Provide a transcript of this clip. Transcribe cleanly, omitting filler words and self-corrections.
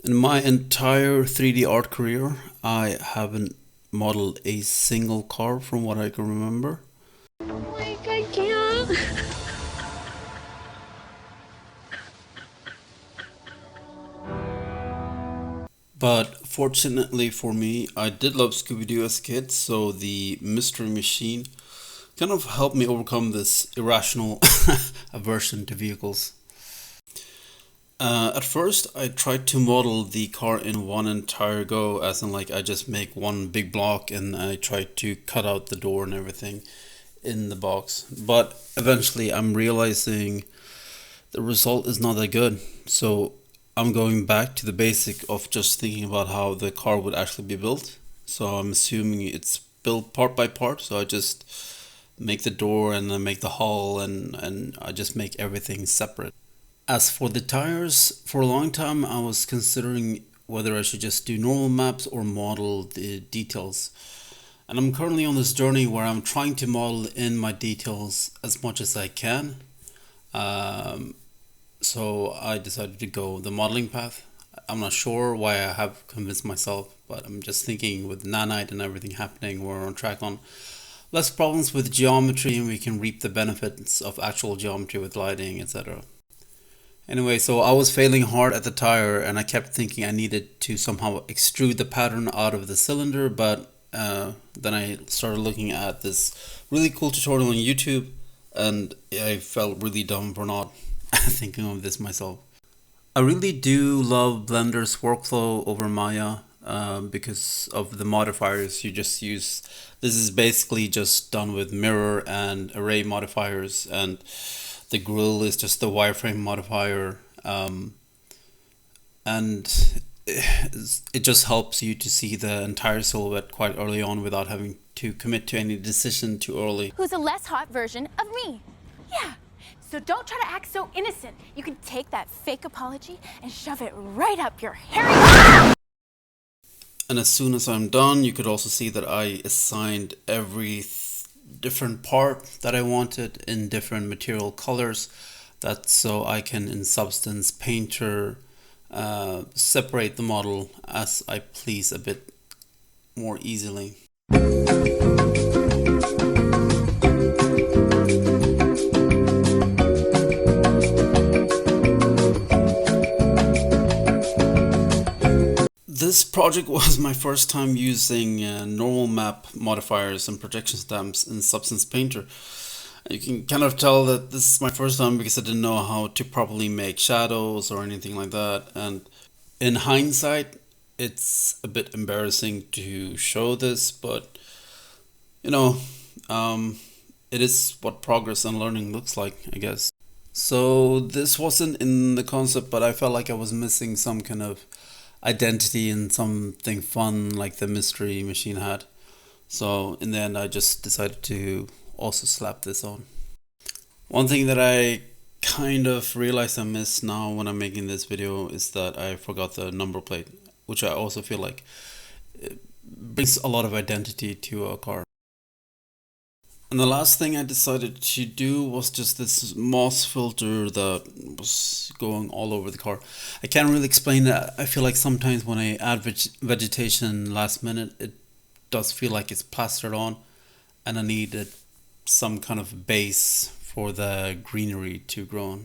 In my entire 3D art career, I haven't modeled a single car from what I can remember. Like, I can't. But fortunately for me, I did love Scooby-Doo as a kid, so the Mystery Machine kind of helped me overcome this irrational aversion to vehicles. At first, I tried to model the car in one entire go, as in like I just make one big block and I try to cut out the door and everything in the box. But eventually, I'm realizing the result is not that good. So I'm going back to the basic of just thinking about how the car would actually be built. So I'm assuming it's built part by part. So I just make the door and I make the hull and I just make everything separate. As for the tires, for a long time I was considering whether I should just do normal maps or model the details. And I'm currently on this journey where I'm trying to model in my details as much as I can. Um, so I decided to go the modeling path. I'm not sure why I have convinced myself, but I'm just thinking with nanite and everything happening, we're on track on less problems with geometry and we can reap the benefits of actual geometry with lighting, etc. Anyway, so I was failing hard at the tire and I kept thinking I needed to somehow extrude the pattern out of the cylinder, but then I started looking at this really cool tutorial on YouTube and I felt really dumb for not thinking of this myself. I really do love Blender's workflow over Maya because of the modifiers you just use. This is basically just done with mirror and array modifiers, and the grill is just the wireframe modifier, and it just helps you to see the entire silhouette quite early on without having to commit to any decision too early. Who's a less hot version of me? Yeah. So don't try to act so innocent. You can take that fake apology and shove it right up your hairy. And as soon as I'm done, you could also see that I assigned every different part that I wanted in different material colors. That's so I can, in Substance Painter, separate the model as I please a bit more easily. This project was my first time using normal map modifiers and projection stamps in Substance Painter. You can kind of tell that this is my first time because I didn't know how to properly make shadows or anything like that. And in hindsight, it's a bit embarrassing to show this, but you know, it is what progress and learning looks like, I guess. So this wasn't in the concept, but I felt like I was missing some kind of identity and something fun like the Mystery Machine had. So in the end, I just decided to also slap this on. One thing that I kind of realize I miss now when I'm making this video is that I forgot the number plate, which I also feel like it brings a lot of identity to a car. And the last thing I decided to do was just this moss filter that was going all over the car. I can't really explain that. I feel like sometimes when I add vegetation last minute, it does feel like it's plastered on, and I needed some kind of base for the greenery to grow on.